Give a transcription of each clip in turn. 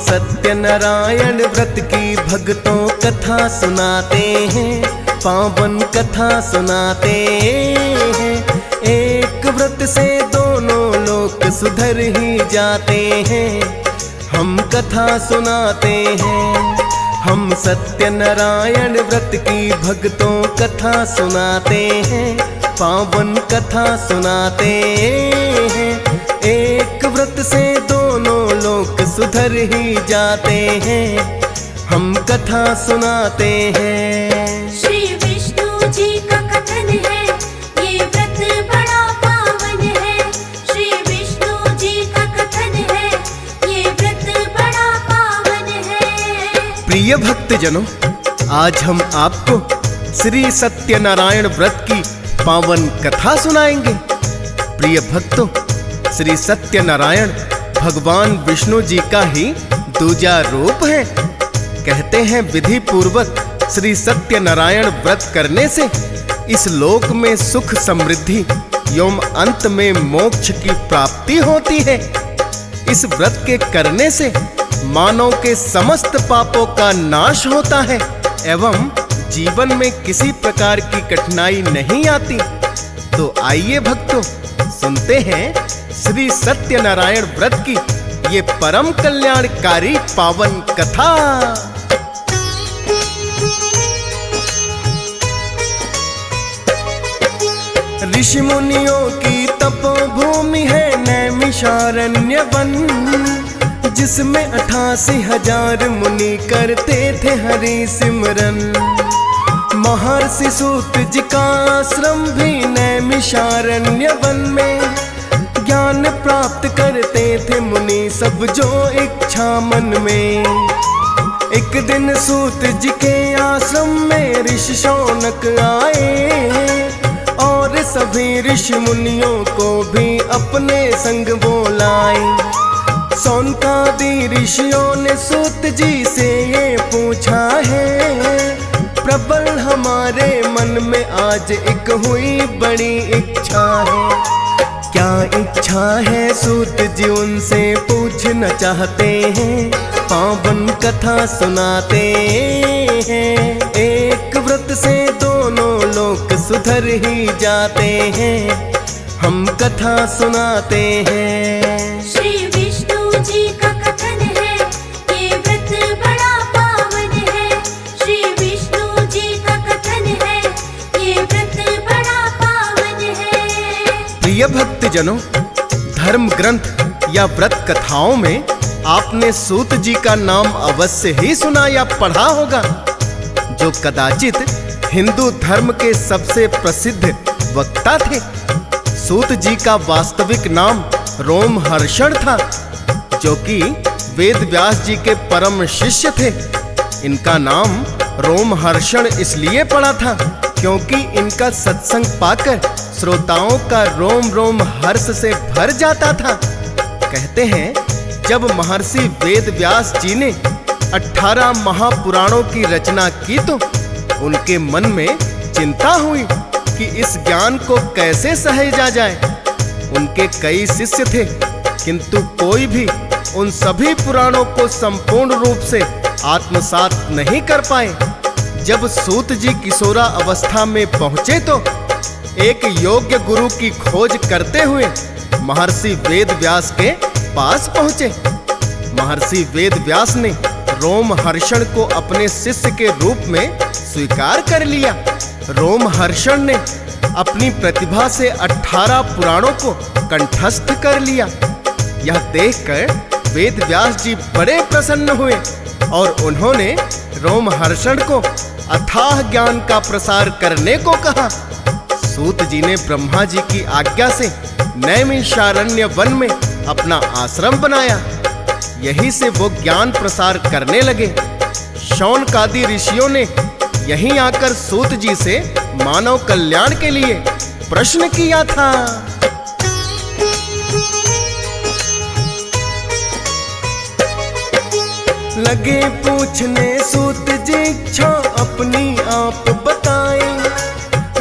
सत्यनारायण व्रत की भक्तों कथा सुनाते हैं, पावन कथा सुनाते हैं। एक व्रत से दोनों लोक सुधर ही जाते हैं, हम कथा सुनाते हैं। हम सत्यनारायण व्रत की भक्तों कथा सुनाते हैं, पावन कथा सुनाते हैं। एक व्रत से दोनों लोक सुधर ही जाते हैं, हम कथा सुनाते हैं। श्री विष्णु जी का कथन है, ये व्रत बड़ा पावन है। श्री विष्णु जी का कथन है, ये व्रत बड़ा पावन है। प्रिय भक्तजनों, आज हम आपको श्री सत्यनारायण व्रत की पावन कथा सुनाएंगे। प्रिय भक्तों, श्री सत्यनारायण भगवान विष्णु जी का ही दूजा रूप है। कहते हैं विधि पूर्वक श्री सत्यनारायण व्रत करने से इस लोक में सुख समृद्धि एवं अंत में मोक्ष की प्राप्ति होती है। इस व्रत के करने से मानव के समस्त पापों का नाश होता है एवं जीवन में किसी प्रकार की कठिनाई नहीं आती। तो आइए भक्तों, सुनते हैं श्री सत्यनारायण व्रत की ये परम कल्याणकारी पावन कथा। ऋषि मुनियों की तपोभूमि है नैमिषारण्य वन, जिसमें 88,000 मुनि करते थे हरि सिमरन। महर्षि सूत जी का आश्रम भी नैमिषारण्य वन में, ज्ञान प्राप्त करते थे मुनि सब जो इच्छा मन में। एक दिन सूत जी के आश्रम में ऋषि शौनक आए और सभी ऋषि मुनियों को भी अपने संग बोलाए। सौनकादि ऋषियों ने सूत जी से ये पूछा है, प्रबल हमारे मन में आज एक हुई बड़ी इच्छा है। क्या इच्छा है सूत जी उनसे पूछना चाहते हैं, पावन कथा सुनाते हैं। एक व्रत से दोनों लोक सुधर ही जाते हैं, हम कथा सुनाते हैं। श्री विष्णु जी का कथन है, ये व्रत बड़ा पावन है। श्री विष्णु जी का कथन है, ये व्रत बड़ा पावन है। प्रिय भक्तजनों, धर्म ग्रंथ या व्रत कथाओं में आपने सूत जी का नाम अवश्य ही सुना या पढ़ा होगा, जो कदाचित हिंदू धर्म के सबसे प्रसिद्ध वक्ता थे। सूत जी का वास्तविक नाम रोमहर्षण था, जो कि वेद व्यास जी के परम शिष्य थे। इनका नाम रोमहर्षण इसलिए पड़ा था क्योंकि इनका सत्संग पाकर श्रोताओं का रोम रोम हर्ष से भर जाता था। कहते हैं, जब महर्षि वेद व्यास जी ने 18 महापुराणों की रचना की तो उनके मन में चिंता हुई कि इस ज्ञान को कैसे सहेजा जाए। उनके कई शिष्य थे, किंतु कोई भी उन सभी पुराणों को संपूर्ण रूप से आत्मसात नहीं कर पाए। जब सूत जी किशोरा अवस्था में पहुंचे तो एक योग्य गुरु की खोज करते हुए महर्षि वेद व्यास के पास पहुंचे। महर्षि वेद व्यास ने रोमहर्षण को अपने शिष्य के रूप में स्वीकार कर लिया। रोमहर्षण ने अपनी प्रतिभा से 18 पुराणों को कंठस्थ कर लिया। यह देखकर वेद व्यास जी बड़े प्रसन्न हुए और उन्होंने रोमहर्षण को अथाह ज्ञान का प्रसार करने को कहा। सूत जी ने ब्रह्मा जी की आज्ञा से नैमिषारण्य वन में अपना आश्रम बनाया। यहीं से वो ज्ञान प्रसार करने लगे। शौनकादि ऋषियों ने यहीं आकर सूत जी से मानव कल्याण के लिए प्रश्न किया था। लगे पूछने सूत जी इच्छा अपनी आप बताए।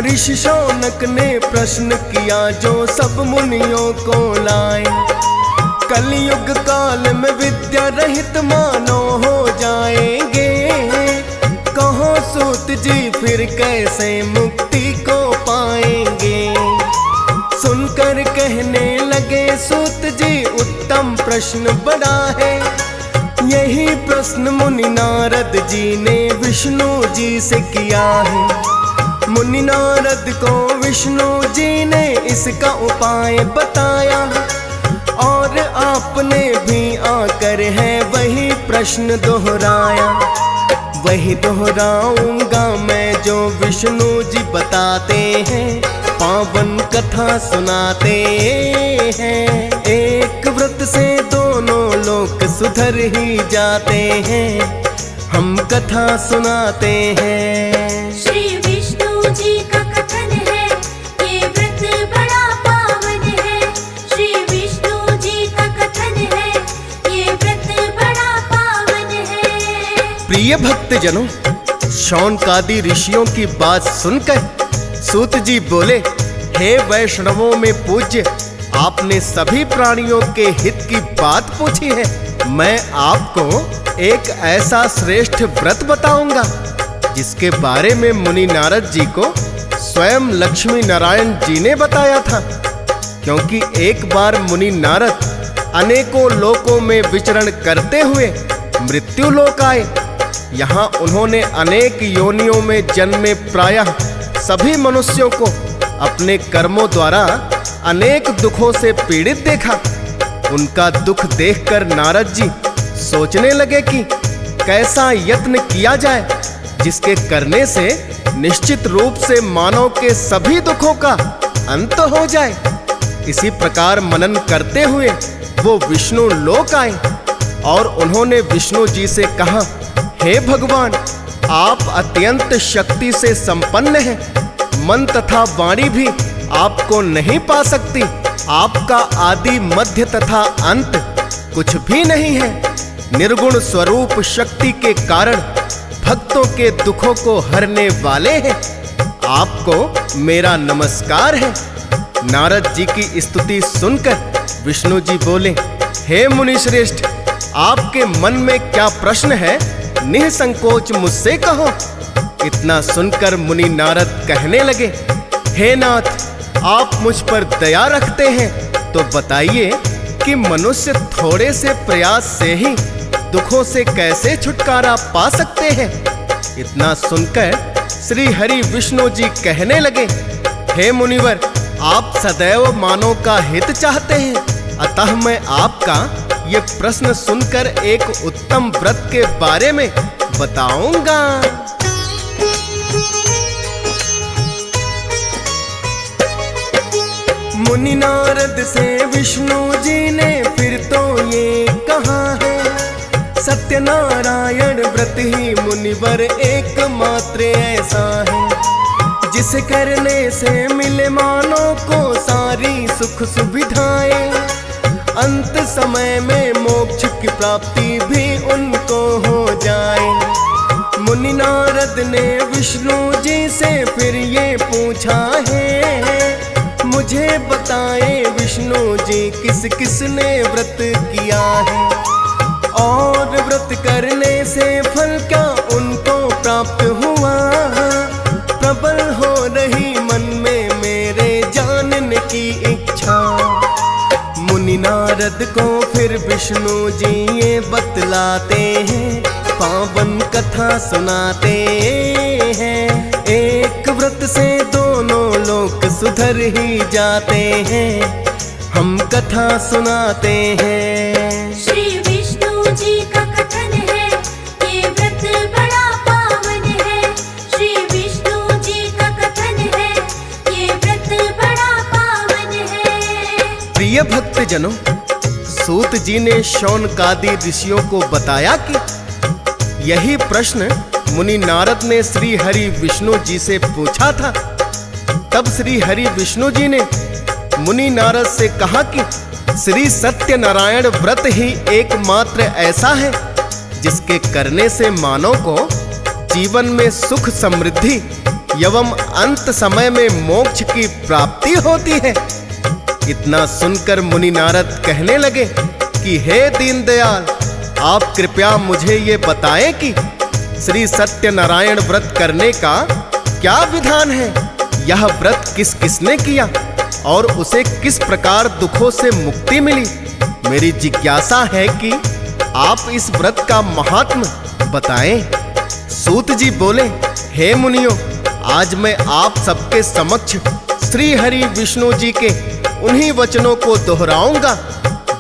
ऋषि शौनक ने प्रश्न किया जो सब मुनियों को लाए। कलयुग काल में विद्या रहित मानो हो जाएंगे। कहो सूत जी फिर कैसे मुक्ति को पाएंगे। सुनकर कहने लगे सूत जी उत्तम प्रश्न बड़ा है। यही प्रश्न मुनि नारद जी ने विष्णु जी से किया है। मुनि नारद को विष्णु जी ने इसका उपाय बताया और आपने भी आकर है वही प्रश्न दोहराया। वही दोहराऊंगा मैं जो विष्णु जी बताते हैं, पावन कथा सुनाते हैं। एक व्रत से दोनों लोक सुधर ही जाते हैं, हम कथा सुनाते हैं। श्री विष्णु जी का कथन है, ये व्रत बड़ा पावन है। श्री विष्णु जी का कथन है, ये व्रत बड़ा पावन है। प्रिय भक्तजनों, शौनकादि ऋषियों की बात सुनकर सूत जी बोले, हे वैष्णवों में पूज्य, आपने सभी प्राणियों के हित की बात पूछी है। मैं आपको एक ऐसा श्रेष्ठ व्रत बताऊंगा जिसके बारे में मुनि नारद जी को स्वयं लक्ष्मी नारायण जी ने बताया था। क्योंकि एक बार मुनि नारद अनेकों लोकों में विचरण करते हुए मृत्यु लोक आए। यहाँ उन्होंने अनेक योनियों में जन्मे प्रायः सभी मनुष्यों को अपने कर्मों द्वारा अनेक दुखों से पीड़ित देखा। उनका दुख देखकर नारद जी सोचने लगे कि कैसा यत्न किया जाए जिसके करने से निश्चित रूप से मानव के सभी दुखों का अंत हो जाए। इसी प्रकार मनन करते हुए वो विष्णु लोक आए और उन्होंने विष्णु जी से कहा, हे भगवान, आप अत्यंत शक्ति से संपन्न हैं। मन तथा वाणी भी आपको नहीं पा सकती। आपका आदि मध्य तथा अंत कुछ भी नहीं है। निर्गुण स्वरूप शक्ति के कारण भक्तों के दुखों को हरने वाले हैं। आपको मेरा नमस्कार है। नारद जी की स्तुति सुनकर विष्णु जी बोले, हे मुनि श्रेष्ठ, आपके मन में क्या प्रश्न है, निसंकोच मुझसे कहो। इतना सुनकर मुनि नारद कहने लगे, हे नाथ, आप मुझ पर दया रखते हैं तो बताइए कि मनुष्य थोड़े से प्रयास से ही दुखों से कैसे छुटकारा पा सकते हैं। इतना सुनकर श्री हरि विष्णु जी कहने लगे, हे मुनिवर, आप सदैव मानव का हित चाहते हैं, अतः मैं आपका ये प्रश्न सुनकर एक उत्तम व्रत के बारे में बताऊंगा। मुनि नारद से विष्णु जी ने फिर तो ये कहा है, सत्यनारायण व्रत ही मुनिवर एकमात्र ऐसा है, जिसे करने से मिले मानव को सारी सुख सुविधाएं। अंत समय में मोक्ष की प्राप्ति भी उनको हो जाए। मुनि नारद ने विष्णु जी से फिर ये पूछा है, मुझे बताएं विष्णु जी किस किस ने व्रत किया है और व्रत करने से फल क्या उनको प्राप्त हुआ। प्रबल हो रही मन में मेरे जानने की इच्छा। मुनि नारद को फिर विष्णु जी ये बतलाते हैं, पावन कथा सुनाते हैं। एक व्रत से दोनों लोक सुधर ही जाते हैं, हम कथा सुनाते हैं। श्री विष्णु जी का कथन है, ये व्रत बड़ा पावन है। श्री विष्णु जी का कथन है, ये व्रत बड़ा पावन है। प्रिय भक्तजनों, सूत जी ने शौनकादि ऋषियों को बताया कि यही प्रश्न मुनि नारद ने श्री हरि विष्णु जी से पूछा था। तब श्री हरि विष्णु जी ने मुनि नारद से कहा कि श्री सत्यनारायण व्रत ही एकमात्र ऐसा है जिसके करने से मानव को जीवन में सुख समृद्धि एवं अंत समय में मोक्ष की प्राप्ति होती है। इतना सुनकर मुनि नारद कहने लगे कि हे दीनदयाल, आप कृपया मुझे ये बताएं कि श्री सत्यनारायण व्रत करने का क्या विधान है। यह व्रत किस किसने किया और उसे किस प्रकार दुखों से मुक्ति मिली। मेरी जिज्ञासा है कि आप इस व्रत का महात्म्य बताएं। सूत जी बोले, हे मुनियों, आज मैं आप सबके समक्ष श्री हरि विष्णु जी के उन्हीं वचनों को दोहराऊंगा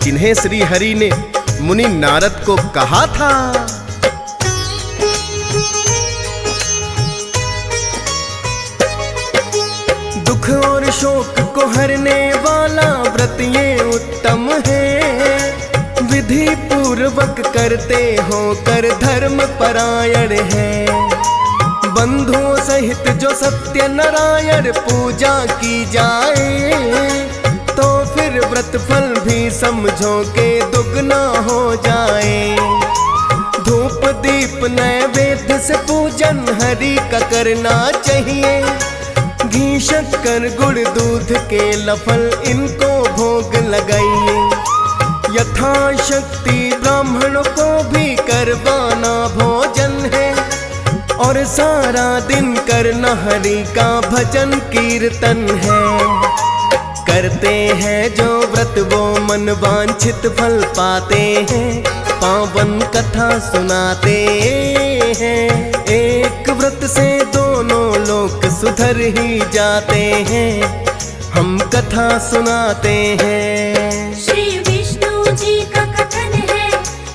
जिन्हें श्री हरि ने मुनि नारद को कहा था। दुख और शोक को हरने वाला व्रत ये उत्तम है। विधि पूर्वक करते होकर धर्म परायण है। बंधुओं सहित जो सत्य नारायण पूजा की जाए, तो फिर व्रत फल भी समझो के दुगना हो जाए। धूप दीप नैवेद्य से पूजन हरि का करना चाहिए। घी शक्कर गुड़ दूध के लफल इनको भोग लगाइए। यथाशक्ति ब्राह्मणों को भी करवाना भोजन है। और सारा दिन करना हरि का भजन कीर्तन है। करते हैं जो व्रत वो मन वांछित फल पाते हैं। पावन कथा सुनाते हैं। एक व्रत से दोनों लोक सुधर ही जाते हैं। हम कथा सुनाते हैं। श्री विष्णु जी का कथन है,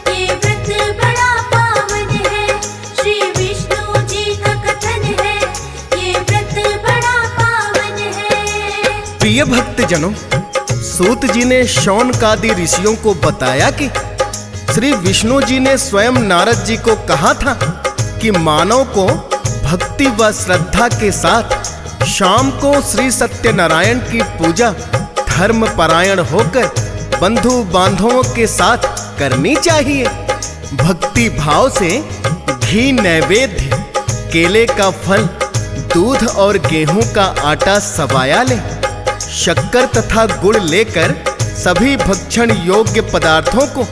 ये व्रत बड़ा पावन है। श्री विष्णु जी का कथन है, ये व्रत बड़ा पावन है। प्रिय भक्तजनों, सूत जी ने शौनकादि ऋषियों को बताया कि श्री विष्णु जी ने स्वयं नारद जी को कहा था कि मानव को भक्ति व श्रद्धा के साथ शाम को श्री सत्यनारायण की पूजा धर्म परायण होकर बंधु बांधवों के साथ करनी चाहिए। भक्ति भाव से घी नैवेद्य, केले का फल, दूध और गेहूं का आटा सवाया ले। शक्कर तथा गुड़ लेकर सभी भक्षण योग्य पदार्थों को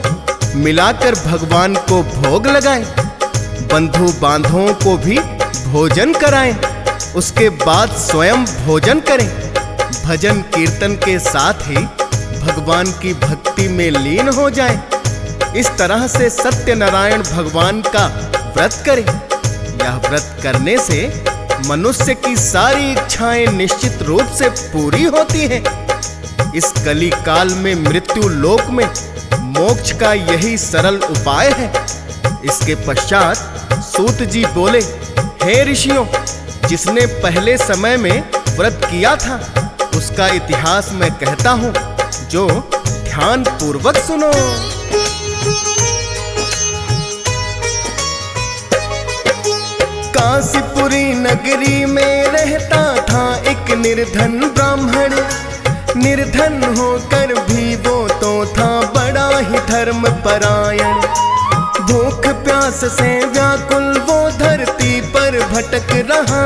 मिलाकर भगवान को भोग लगाएं। बंधु बांधवों को भी भोजन कराएं। उसके बाद स्वयं भोजन करें। भजन कीर्तन के साथ ही भगवान की भक्ति में लीन हो जाएं। इस तरह से सत्यनारायण भगवान का व्रत करें। यह व्रत करने से मनुष्य की सारी इच्छाएं निश्चित रूप से पूरी होती हैं। इस कली काल में मृत्यु लोक में मोक्ष का यही सरल उपाय है। इसके पश्चात सूत जी बोले, हे ऋषियों, जिसने पहले समय में व्रत किया था उसका इतिहास मैं कहता हूँ, जो ध्यान पूर्वक सुनो। काशीपुरी नगरी में रहता था एक निर्धन ब्राह्मण। निर्धन होकर भी वो तो था बड़ा ही धर्म परायण। भूख प्यास से व्याकुल वो धरती पर भटक रहा।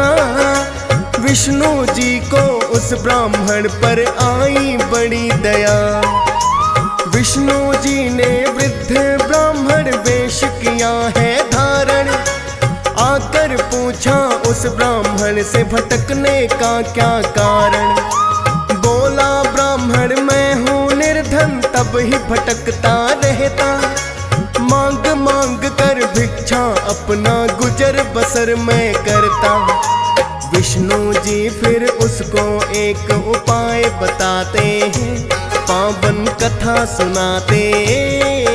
विष्णु जी को उस ब्राह्मण पर आई बड़ी दया। विष्णु जी ने वृद्ध ब्राह्मण वेश किया है धारण। आकर पूछा उस ब्राह्मण से भटकने का क्या कारण। बोला ब्राह्मण, मैं हूँ निर्धन तब ही भटकता रहता। मांग मांग कर भिक्षा अपना गुजर बसर मैं करता। विष्णु जी फिर उसको एक उपाय बताते हैं। पावन कथा सुनाते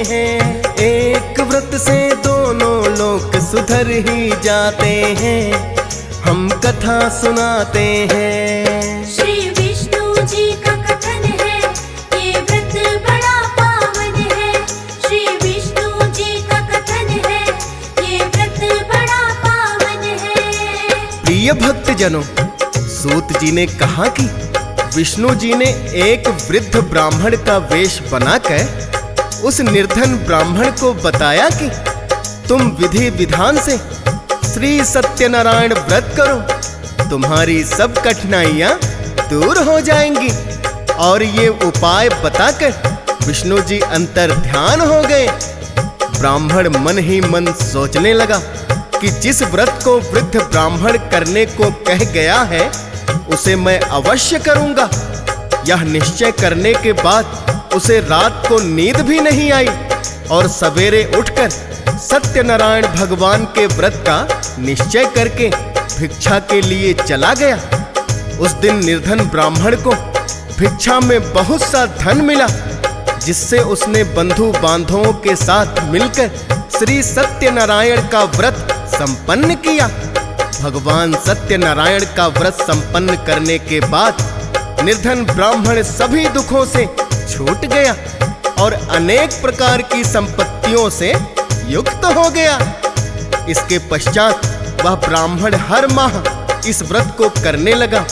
हैं। एक व्रत से दोनों लोक सुधर ही जाते हैं। हम कथा सुनाते हैं। श्री विष्णु जी का कथन है, ये व्रत बड़ा पावन है। श्री विष्णु जी का कथन है, ये व्रत बड़ा पावन है। प्रिय भक्तजनों, सूत जी ने कहा कि विष्णु जी ने एक वृद्ध ब्राह्मण का वेश बनाकर उस निर्धन ब्राह्मण को बताया कि तुम विधि विधान से श्री सत्यनारायण व्रत करो, तुम्हारी सब कठिनाइयां दूर हो जाएंगी। और ये उपाय बताकर विष्णु जी अंतर ध्यान हो गए। ब्राह्मण मन ही मन सोचने लगा कि जिस व्रत को वृद्ध ब्राह्मण करने को कह गया है उसे मैं अवश्य करूंगा। यह निश्चय करने के बाद उसे रात को नींद भी नहीं आई और सवेरे उठकर सत्यनारायण भगवान के व्रत का निश्चय करके भिक्षा के लिए चला गया। उस दिन निर्धन ब्राह्मण को भिक्षा में बहुत सा धन मिला, जिससे उसने बंधु बांधवों के साथ मिलकर श्री सत्यनारायण का व्रत संपन्न किया। भगवान सत्यनारायण का व्रत संपन्न करने के बाद निर्धन ब्राह्मण सभी दुखों से छूट गया और अनेक प्रकार की संपत्तियों से युक्त हो गया। इसके पश्चात वह ब्राह्मण हर माह इस व्रत को करने लगा।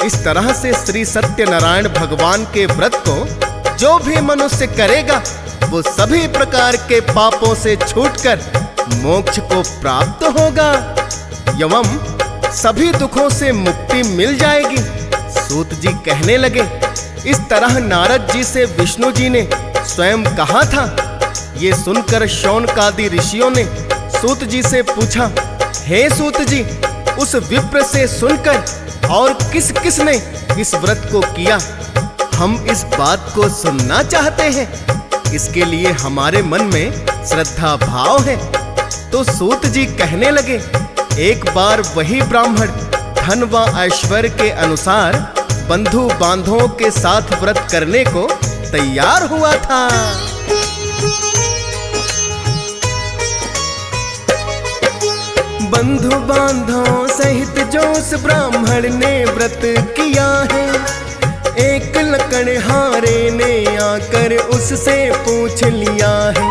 इस तरह से श्री सत्यनारायण भगवान के व्रत को जो भी मनुष्य करेगा वो सभी प्रकार के पापों से छूटकर मोक्ष को प्राप्त होगा एवं सभी दुखों से मुक्ति मिल जाएगी। सूत जी कहने लगे, इस तरह नारद जी से विष्णु जी ने स्वयं कहा था। ये सुनकर शौनकादि ऋषियों ने सूत जी से पूछा, हे सूत जी, उस विप्र से सुनकर और किस किस ने इस व्रत को किया, हम इस बात को सुनना चाहते हैं। इसके लिए हमारे मन में श्रद्धा भाव है। तो सूत जी कहने लगे, एक बार वही ब्राह्मण धन व ऐश्वर्य के अनुसार बंधु बांधवों के साथ व्रत करने को तैयार हुआ था। बंधु बांधवों सहित जो उस ब्राह्मण ने व्रत किया है, एक लकड़हारे ने आकर उससे पूछ लिया है,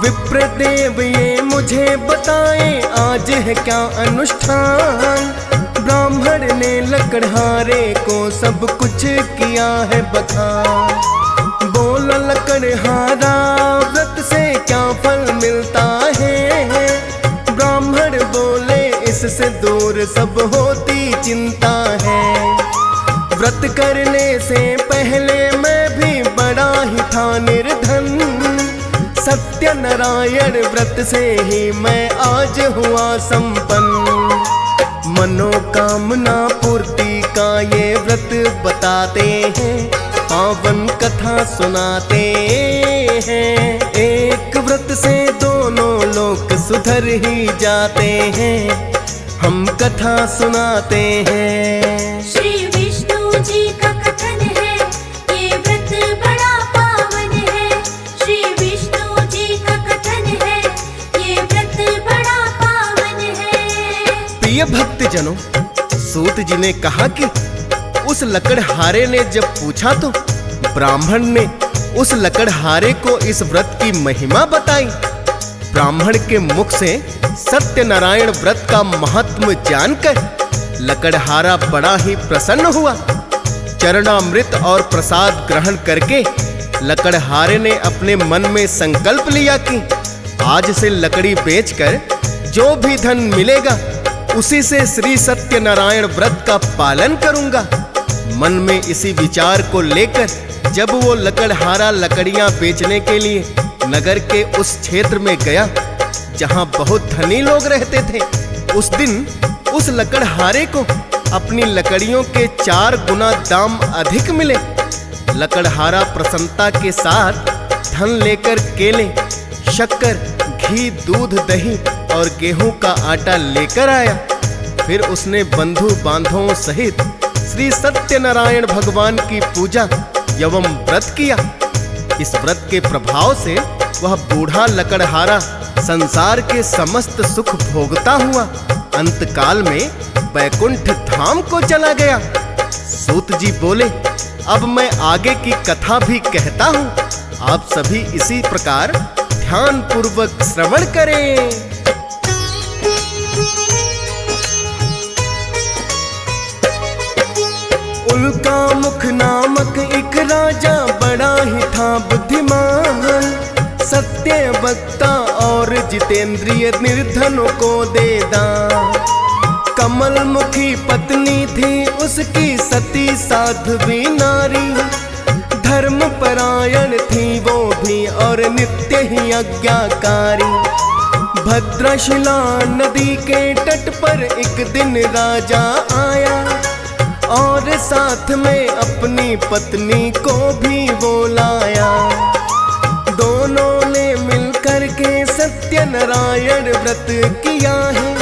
विप्रदेव ये मुझे बताए आज है क्या अनुष्ठान। ब्राह्मण ने लकड़हारे को सब कुछ किया है बखान। बोला लकड़हारा, व्रत से क्या फल मिलता है। ब्राह्मण बोले, इससे दूर सब होती चिंता है। व्रत करने से पहले मैं भी बड़ा ही था निर्धन, सत्यनारायण व्रत से ही मैं आज हुआ संपन्न। मनोकामना पूर्ति का ये व्रत बताते हैं, पावन कथा सुनाते हैं। एक व्रत से दोनों लोक सुधर ही जाते हैं, हम कथा सुनाते हैं। श्री विष्णु जी का कथन है, ये व्रत बड़ा पावन है। श्री विष्णु जी का कथन है, ये व्रत बड़ा पावन है। प्रिय भक्तजनों, सूत जी ने कहा कि उस लकड़हारे ने जब पूछा तो ब्राह्मण ने उस लकड़हारे को इस व्रत की महिमा बताई। ब्राह्मण के मुख से सत्यनारायण व्रत का महत्व जानकर लकड़हारा बड़ा ही प्रसन्न हुआ। चरणामृत और प्रसाद ग्रहण करके लकड़हारे ने अपने मन में संकल्प लिया कि आज से लकड़ी बेचकर जो भी धन मिलेगा उसी से श्री सत्यनारायण व्रत का पालन करूंगा। मन में इसी विचार को लेकर जब वो लकड़हारा लकड़ियां बेचने के लिए नगर के उस क्षेत्र में गया जहां बहुत धनी लोग रहते थे, उस दिन उस लकड़हारे को अपनी लकड़ियों के 4 गुना दाम अधिक मिले। लकड़हारा प्रसन्नता के साथ धन लेकर केले, शक्कर, घी, दूध, दही और गेहूं का आटा लेकर आया। फिर उसने बंधु बांधवों सहित श्री सत्यनारायण भगवान की पूजा एवं व्रत किया। इस व्रत के प्रभाव से वह बूढ़ा लकड़हारा संसार के समस्त सुख भोगता हुआ अंतकाल में वैकुंठ धाम को चला गया। सूत जी बोले, अब मैं आगे की कथा भी कहता हूँ, आप सभी इसी प्रकार ध्यान पूर्वक श्रवण करें। उल्का मुख नामक एक राजा बड़ा ही था बुद्धिमान, सत्य वक्ता और जितेंद्रिय निर्धनों को दे दान। कमल मुखी पत्नी थी उसकी सती साध्वी नारी, धर्म परायण थी वो भी और नित्य ही आज्ञाकारी। भद्रशिला नदी के तट पर एक दिन राजा आया और साथ में अपनी पत्नी को भी वो लाया। दोनों ने मिलकर के सत्यनारायण व्रत किया है,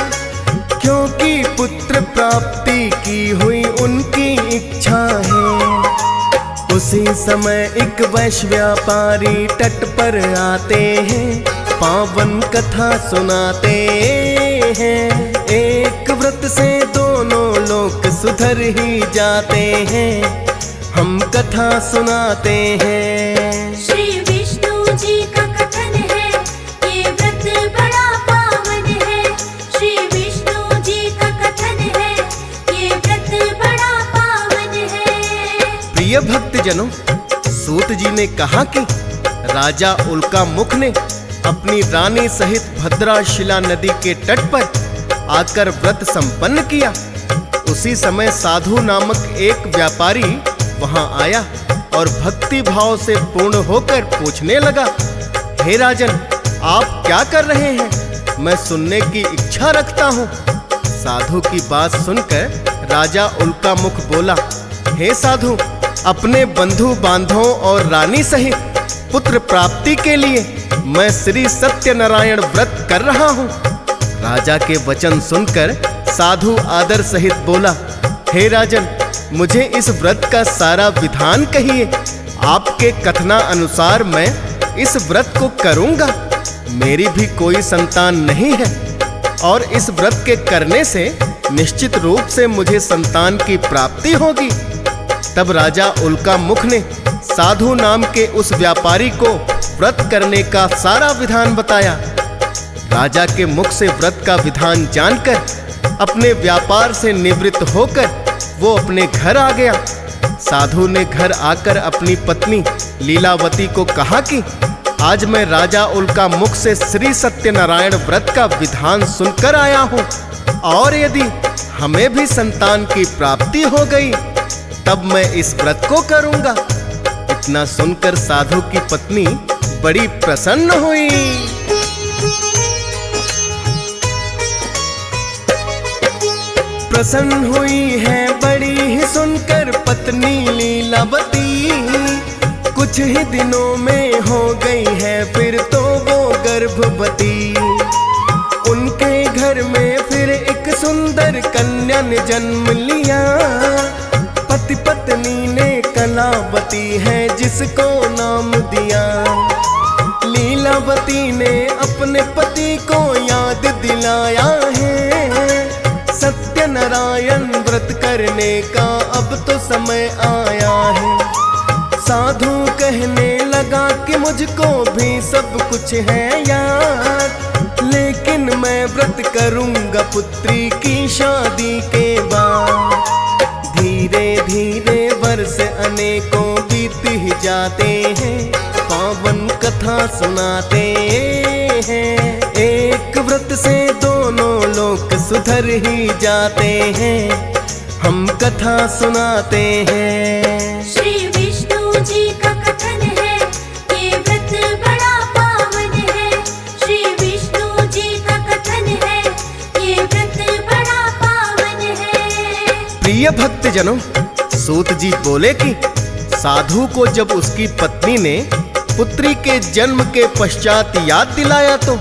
क्योंकि पुत्र प्राप्ति की हुई उनकी इच्छा है। उसी समय एक वैश्य व्यापारी तट पर आते हैं, पावन कथा सुनाते हैं। एक व्रत से दोनों लोग सुधर ही जाते हैं, हम कथा सुनाते हैं। श्री विष्णु जी का कथन है, ये व्रत बड़ा पावन है। श्री विष्णु जी का कथन है, ये व्रत बड़ा पावन है। प्रिय भक्तजनों, सूत जी ने कहा कि राजा उल्का मुख ने अपनी रानी सहित भद्राशिला नदी के तट पर आकर व्रत संपन्न किया। उसी समय साधु नामक एक व्यापारी वहां आया और भक्ति भाव से पूर्ण होकर पूछने लगा, हे राजन, आप क्या कर रहे हैं? मैं सुनने की इच्छा रखता हूँ। साधु की बात सुनकर राजा उल्का मुख बोला, हे साधु, अपने बंधु बांधवों और रानी सहित पुत्र प्राप्ति के लिए मैं श्री सत्यनारायण व्रत कर रहा हूँ। राजा के वचन सुनकर साधु आदर सहित बोला, हे राजन, मुझे इस व्रत का सारा विधान कहिए। आपके कथना अनुसार मैं इस व्रत को करूँगा। मेरी भी कोई संतान नहीं है और इस व्रत के करने से निश्चित रूप से मुझे संतान की प्राप्ति होगी। तब राजा उल्का मुख ने साधु नाम के उस व्यापारी को व्रत करने का सारा विधान बताया। राजा के मुख से व्रत का विधान जानकर अपने व्यापार से निवृत्त होकर वो अपने घर आ गया। साधु ने घर आकर अपनी पत्नी लीलावती को कहा कि आज मैं राजा उल्का मुख से श्री सत्यनारायण व्रत का विधान सुनकर आया हूँ, और यदि हमें भी संतान की प्राप्ति हो गई तब मैं इस व्रत को करूँगा। इतना सुनकर साधु की पत्नी बड़ी प्रसन्न हुई। प्रसन्न हुई है बड़ी ही सुनकर पत्नी लीलावती, कुछ ही दिनों में हो गई है फिर तो वो गर्भवती। उनके घर में फिर एक सुंदर कन्या ने जन्म लिया। पति पत्नी ने कलावती है जिसको नाम दिया। लीलावती ने अपने पति को याद दिलाया है, सत्यनारायण व्रत करने का अब तो समय आया है। साधु कहने लगा कि मुझको भी सब कुछ है याद, लेकिन मैं व्रत करूंगा पुत्री की शादी के बाद। धीरे धीरे वर्ष अनेकों बीत ही जाते हैं, पावन कथा सुनाते हैं। एक व्रत से दोनों लोग सुधर ही जाते हैं, हम कथा सुनाते हैं। श्री विष्णु जी का कथन है, ये व्रत बड़ा पावन है। श्री विष्णु जी का कथन है, ये व्रत बड़ा पावन है। प्रिय भक्तजनों, सूत जी बोले कि साधु को जब उसकी पत्नी ने पुत्री के जन्म के पश्चात याद दिलाया तो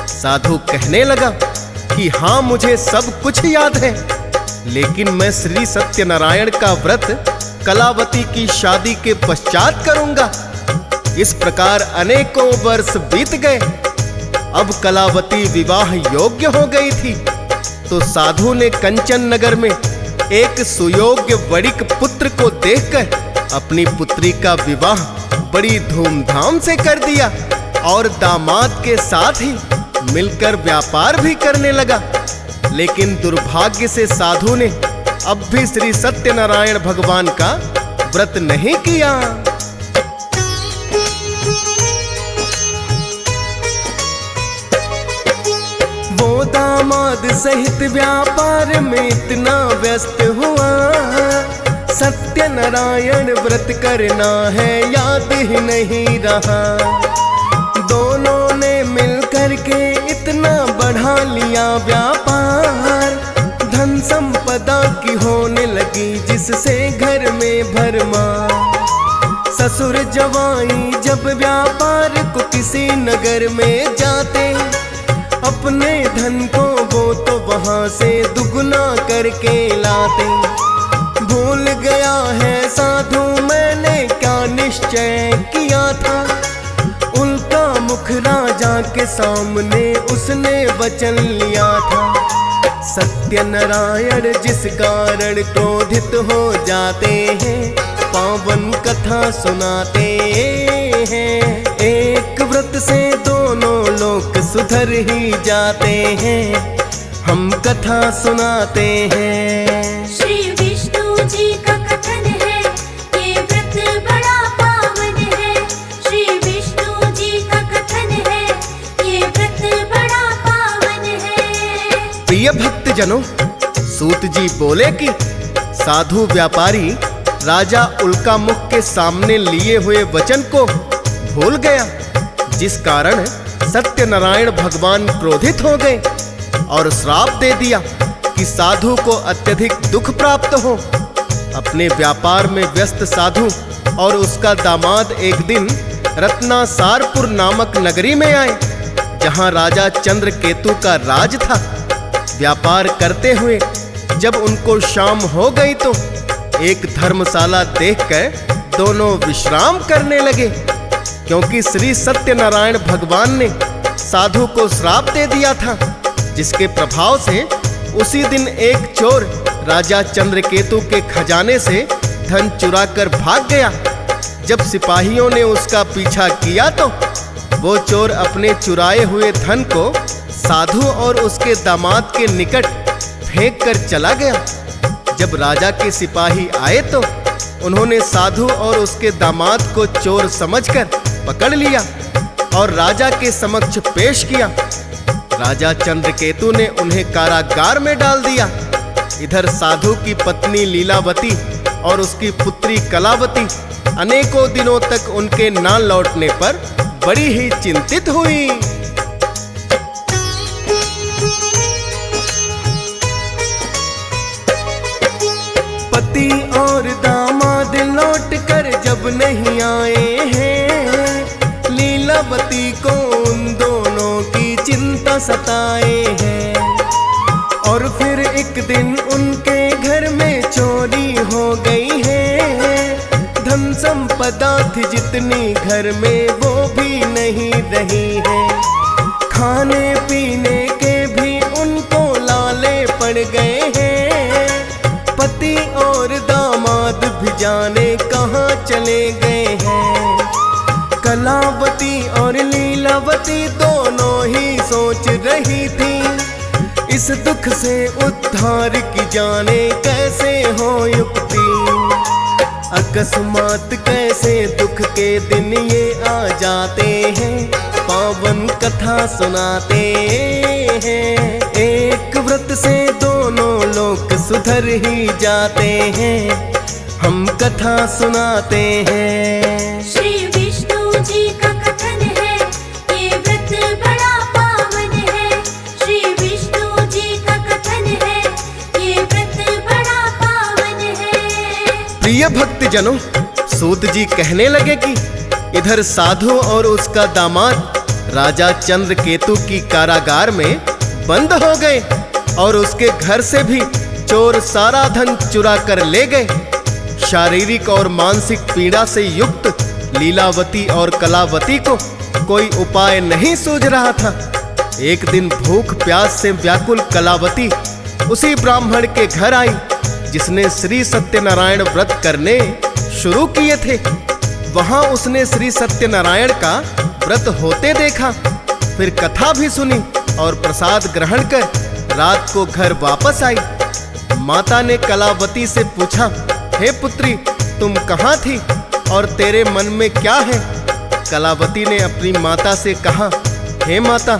साधु कहने लगा कि हाँ, मुझे सब कुछ याद है, लेकिन मैं श्री सत्यनारायण का व्रत कलावती की शादी के पश्चात करूंगा। इस प्रकार अनेकों वर्ष बीत गए। अब कलावती विवाह योग्य हो गई थी, तो साधु ने कंचन नगर में एक सुयोग्य वणिक पुत्र को देखकर अपनी पुत्री का विवाह बड़ी धूमधाम से कर दिया और दामाद के साथ ही मिलकर व्यापार भी करने लगा। लेकिन दुर्भाग्य से साधु ने अब भी श्री सत्यनारायण भगवान का व्रत नहीं किया। वो दामाद दामाद सहित व्यापार में इतना व्यस्त हुआ, सत्यनारायण व्रत करना है याद ही नहीं रहा। दोनों ने मिलकर के इतना बढ़ा लिया व्यापार, धन संपदा की होने लगी जिससे घर में भरमार। ससुर जवाई जब व्यापार को किसी नगर में जाते, अपने धन को वो तो वहां से दुगना करके लाते। भूल गया है साधु मैंने क्या निश्चय किया था, उल्का मुख राजा के सामने उसने वचन लिया था। सत्यनारायण जिस कारण क्रोधित हो जाते हैं, पावन कथा सुनाते हैं। एक व्रत से दोनों लोग सुधर ही जाते हैं, हम कथा सुनाते हैं। श्री विष्णु जी का कथन है, ये व्रत बड़ा पावन है। श्री विष्णु जी का कथन है, ये व्रत बड़ा पावन है। प्रिय भक्तजनों, सूत जी बोले कि साधु व्यापारी राजा उल्कामुख के सामने लिए हुए वचन को भूल गया, जिस कारण सत्यनारायण भगवान क्रोधित हो गए और श्राप दे दिया कि साधु को अत्यधिक दुख प्राप्त हो। अपने व्यापार में व्यस्त साधु और उसका दामाद एक दिन रत्नासारपुर नामक नगरी में आए, जहां राजा चंद्रकेतु का राज था। व्यापार करते हुए जब उनको शाम हो गई तो एक धर्मशाला देखकर दोनों विश्राम करने लगे, क्योंकि श्री सत्यनारायण भगवान ने साधु को श्राप दे दिया था, जिसके प्रभाव से उसी दिन एक चोर राजा चंद्रकेतु के खजाने से धन चुराकर भाग गया। जब सिपाहियों ने उसका पीछा किया तो वो चोर अपने चुराए हुए धन को साधु और उसके दामाद के निकट फेंक कर चला गया। जब राजा के सिपाही आए तो उन्होंने साधु और उसके दामाद को चोर समझकर पकड़ लिया और राजा के समक्ष पेश किया। राजा चंद्रकेतु ने उन्हें कारागार में डाल दिया। इधर साधु की पत्नी लीलावती और उसकी पुत्री कलावती अनेकों दिनों तक उनके ना लौटने पर बड़ी ही चिंतित हुई। पति और दामाद लौट कर जब नहीं आए हैं, लीलावती को उन दोनों की चिंता सताए हैं। और फिर एक दिन उनके घर में चोरी हो गई है, धन संपदा थी जितनी घर में वो भी नहीं रही है। खाने पीने के भी उनको लाले पड़ गए हैं, पति और दामाद भी जाने कहाँ चले गए हैं। कलावती और लीलावती दोनों ही सोच रही थी, इस दुख से उद्धार की जाने कैसे हो युक्ति। अकस्मात कैसे दुख के दिन ये आ जाते हैं, पावन कथा सुनाते हैं। एक व्रत से दोनों लोग सुधर ही जाते हैं, हम कथा सुनाते हैं। श्री विष्णु जी का कथन है, ये व्रत बड़ा पावन है। श्री विष्णु जी का कथन है, ये व्रत बड़ा पावन है। प्रिय भक्तजनों, सूत जी कहने लगे कि इधर साधु और उसका दामाद राजा चंद्रकेतु की कारागार में बंद हो गए और उसके घर से भी चोर सारा धन चुरा कर ले गए। शारीरिक और मानसिक पीड़ा से युक्त लीलावती और कलावती को कोई उपाय नहीं सूझ रहा था। एक दिन भूख प्यास से व्याकुल कलावती उसी ब्राह्मण के घर आई जिसने श्री सत्यनारायण व्रत करने शुरू किए थे। वहां उसने श्री सत्यनारायण का व्रत होते देखा, फिर कथा भी सुनी और प्रसाद ग्रहण कर रात को घर वापस आई। माता ने कलावती से पूछा, हे पुत्री, तुम कहाँ थी और तेरे मन में क्या है? कलावती ने अपनी माता से कहा, हे माता,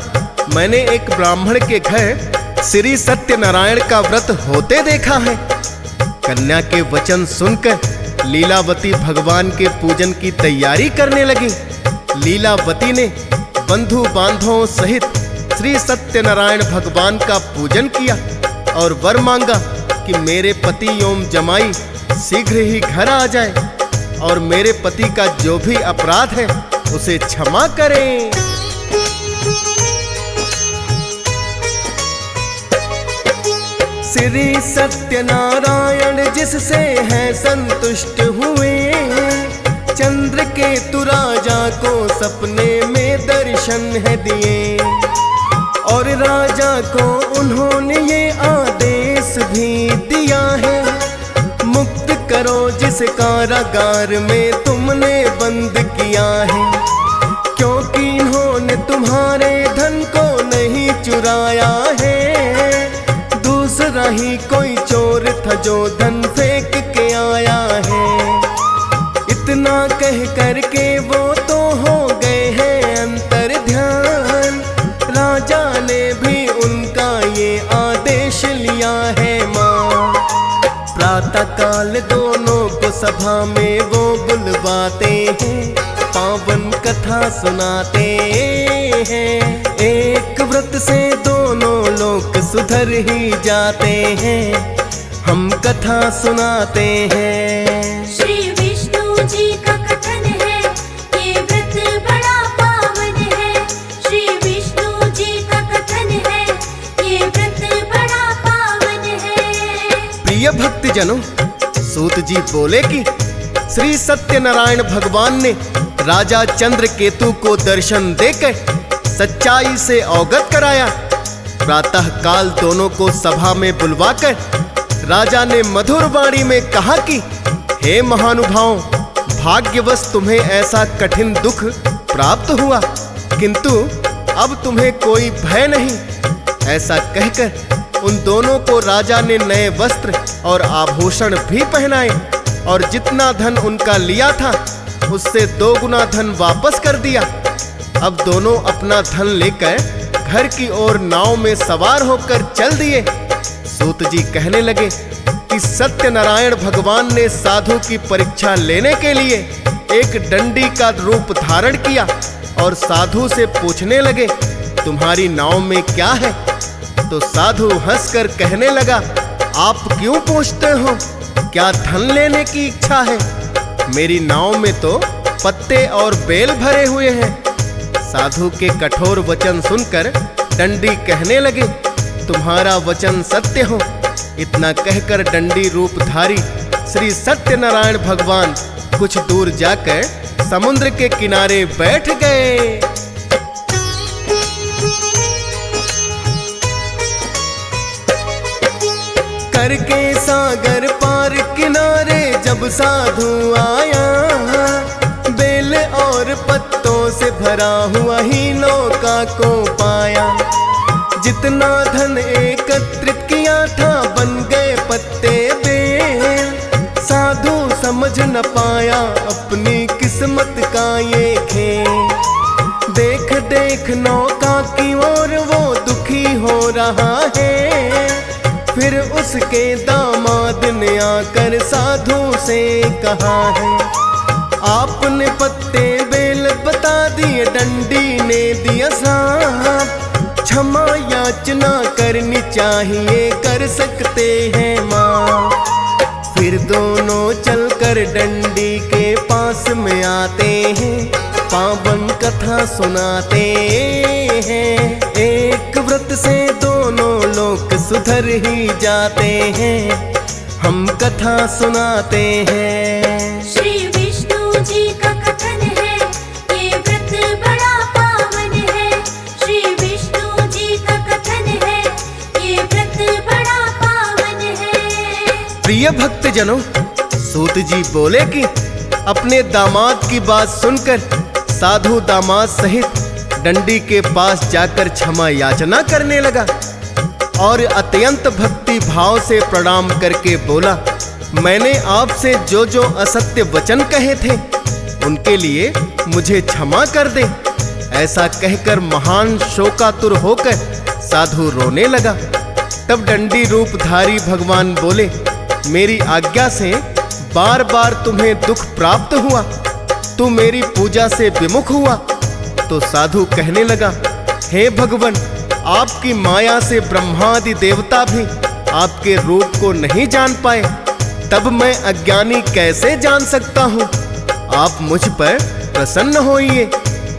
मैंने एक ब्राह्मण के घर श्री सत्यनारायण का व्रत होते देखा है। कन्या के वचन सुनकर लीलावती भगवान के पूजन की तैयारी करने लगी। लीलावती ने बंधु बांधवों सहित श्री सत्यनारायण भगवान का पूजन किया और वर मांगा कि मेरे पति एवं जमाई शीघ्र ही घर आ जाए और मेरे पति का जो भी अपराध है उसे क्षमा करें। श्री सत्यनारायण जिससे है संतुष्ट हुए, चंद्र केतु राजा को सपने में दर्शन है दिए और राजा को उन्होंने ये आदेश भी दिया है, मुक्त करो जिस कारागार में तुमने बंद किया है, क्योंकि इन्होंने तुम्हारे धन को नहीं चुराया है, दूसरा ही कोई चोर था जो धन फेंक के आया है। इतना कह करके वो तो हो गए हैं अंतर ध्यान, राजा ने भी उनका ये आदेश लिया है माँ। प्रातः काल दोनों को सभा में वो बुलवाते हैं, पावन कथा सुनाते हैं, एक व्रत से दोनों लोग सुधर ही जाते हैं, हम कथा सुनाते हैं। श्री विष्णु जी का कथन है, ये व्रत बड़ा पावन है। श्री विष्णु जी का कथन है, ये व्रत बड़ा पावन है। प्रिय भक्तजनों, सूत जी बोले कि श्री सत्यनारायण भगवान ने राजा चंद्रकेतु को दर्शन देकर सच्चाई से अवगत कराया। प्रातः काल दोनों को सभा में बुलवाकर राजा ने मधुर वाणी में कहा कि हे महानुभाव, भाग्यवश तुम्हें ऐसा कठिन दुख प्राप्त हुआ, किंतु अब तुम्हें कोई भय नहीं। ऐसा कहकर उन दोनों को राजा ने नए वस्त्र और आभूषण भी पहनाए और जितना धन उनका लिया था उससे 2 गुना धन वापस कर दिया। अब दोनों अपना धन लेकर घर की ओर नाव में सवार होकर चल दिए। सूत जी कहने लगे कि सत्यनारायण भगवान ने साधु की परीक्षा लेने के लिए एक डंडी का रूप धारण किया और साधु से पूछने लगे, तुम्हारी नाव में क्या है? तो साधु हंसकर कहने लगा, आप क्यों पूछते हो? क्या धन लेने की इच्छा है? मेरी नाव में तो पत्ते और बेल भरे हुए हैं। साधु के कठोर वचन सुनकर डंडी कहने लगे, तुम्हारा वचन सत्य हो। इतना कहकर डंडी रूपधारी श्री सत्यनारायण भगवान कुछ दूर जाकर समुद्र के किनारे बैठ गए। करके सागर पार किनारे जब साधु आया, बेल और पत्तों से भरा हुआ ही नौका को पाया। जितना धन एकत्रित किया था बन गए पत्ते बेल, साधु समझ न पाया अपनी किस्मत का ये खेल। देख देख नौका की ओर वो दुखी हो रहा है, फिर उसके दामाद ने आकर साधु से कहा है, आपने पत्ते बेल बता दिए, डंडी ने दिया साथ, क्षमा याचना करनी चाहिए, कर सकते हैं माँ। फिर दोनों चलकर डंडी के पास में आते हैं, पावन कथा सुनाते हैं, एक व्रत से दोनों लोग सुधर ही जाते हैं, हम कथा सुनाते हैं। श्री विष्णु जी का कथन है, ये व्रत बड़ा पावन है। श्री विष्णु जी का कथन है, ये व्रत बड़ा पावन है। प्रिय भक्तजनों, सूत जी बोले कि अपने दामाद की बात सुनकर साधु दामाद सहित डंडी के पास जाकर क्षमा याचना करने लगा और अत्यंत भक्ति भाव से प्रणाम करके बोला, मैंने आपसे जो जो असत्य वचन कहे थे उनके लिए मुझे क्षमा कर दे। ऐसा कहकर महान शोकातुर होकर साधु रोने लगा तब दंडी रूपधारी भगवान बोले, मेरी आज्ञा से बार बार तुम्हें दुख प्राप्त हुआ, तू मेरी पूजा से विमुख हुआ। तो साधु कहने लगा, हे भगवान, आपकी माया से ब्रह्मादि देवता भी आपके रूप को नहीं जान पाए, तब मैं अज्ञानी कैसे जान सकता हूँ। आप मुझ पर प्रसन्न होइए।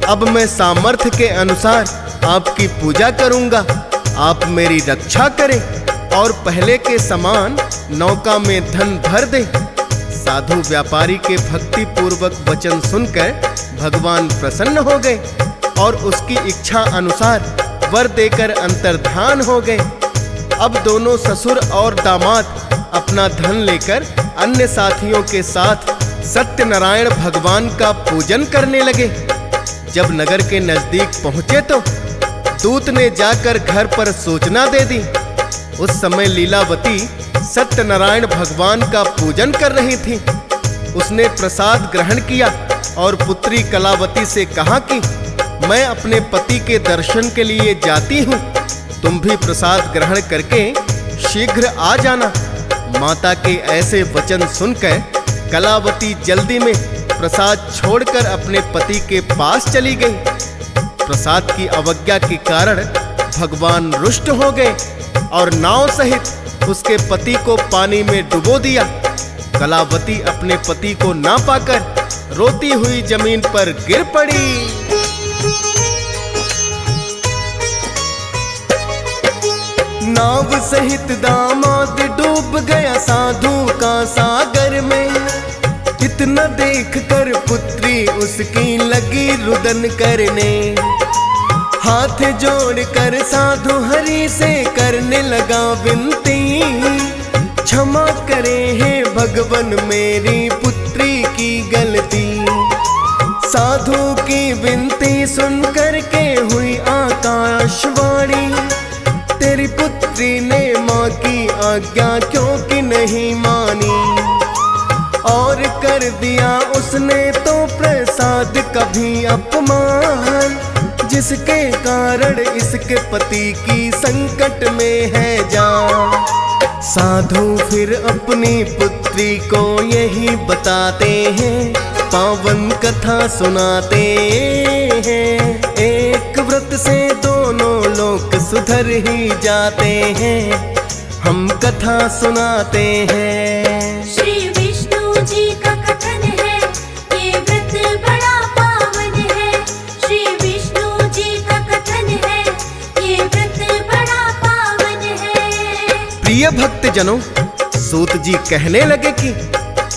अब मैं सामर्थ्य के अनुसार आपकी पूजा करूँगा। आप मेरी रक्षा करें और पहले के समान नौका में धन भर दे। साधु व्यापारी के भक्ति पूर्वक वचन सुनकर भगवान प्रसन्न हो गए और उसकी इच्छा अनुसार वर देकर अंतर्धान हो गए। अब दोनों ससुर और दामाद अपना धन लेकर अन्य साथियों के साथ सत्यनारायण भगवान का पूजन करने लगे। जब नगर के नजदीक पहुंचे तो दूत ने जाकर घर पर सूचना दे दी। उस समय लीलावती सत्यनारायण भगवान का पूजन कर रही थी। उसने प्रसाद ग्रहण किया और पुत्री कलावती से कहा कि मैं अपने पति के दर्शन के लिए जाती हूँ, तुम भी प्रसाद ग्रहण करके शीघ्र आ जाना। माता के ऐसे वचन सुनकर कलावती जल्दी में प्रसाद छोड़कर अपने पति के पास चली गई। प्रसाद की अवज्ञा के कारण भगवान रुष्ट हो गए और नाव सहित उसके पति को पानी में डुबो दिया। कलावती अपने पति को ना पाकर रोती हुई जमीन पर गिर पड़ी। नाव सहित दामाद डूब गया साधु का सागर में। इतना देखकर पुत्री उसकी लगी रुदन करने। हाथ जोड़कर साधु हरि से करने लगा विनती, क्षमा करे हे भगवन मेरी पुत्री की गलती। साधु की विनती सुन करके हुई आकाशवाणी, तेरी पुत्री ने माँ की आज्ञा क्यों कि नहीं मानी। और कर दिया उसने तो प्रसाद कभी अपमान, जिसके कारण इसके पति की संकट में है जान। साधु फिर अपनी पुत्री को यही बताते हैं, पावन कथा सुनाते हैं। एक व्रत से दोनों लोक सुधर ही जाते हैं, हम कथा सुनाते हैं। श्री विष्णु जी का कथन है, ये व्रत बड़ा पावन है। श्री विष्णु जी का कथन है, ये व्रत बड़ा पावन है। प्रिय भक्त जनों, सूत जी कहने लगे कि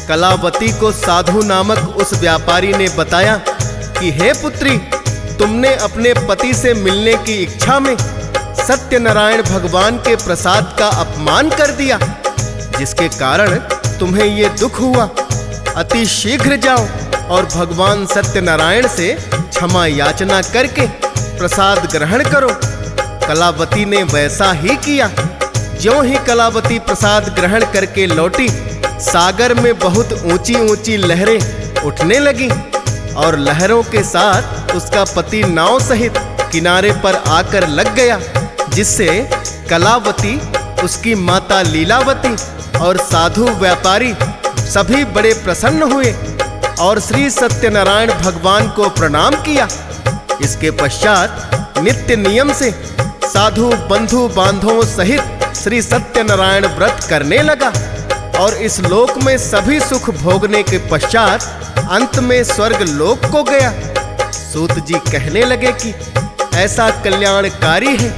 कलावती को साधु नामक उस व्यापारी ने बताया कि हे पुत्री, तुमने अपने पति से मिलने की इच्छा में सत्यनारायण भगवान के प्रसाद का अपमान कर दिया, जिसके कारण तुम्हें ये दुख हुआ। अति शीघ्र जाओ और भगवान सत्यनारायण से क्षमा याचना करके प्रसाद ग्रहण करो। कलावती ने वैसा ही किया। ज्यों ही कलावती प्रसाद ग्रहण करके लौटी, सागर में बहुत ऊंची ऊंची लहरें उठने लगी और लहरों के साथ उसका पति नाव सहित किनारे पर आकर लग गया, जिससे कलावती, उसकी माता लीलावती और साधु व्यापारी सभी बड़े प्रसन्न हुए और श्री सत्यनारायण भगवान को प्रणाम किया। इसके पश्चात नित्य नियम से साधु बंधु बांधवों सहित श्री सत्यनारायण व्रत करने लगा और इस लोक में सभी सुख भोगने के पश्चात अंत में स्वर्ग लोक को गया। सूत जी कहने लगे कि ऐसा कल्याणकारी है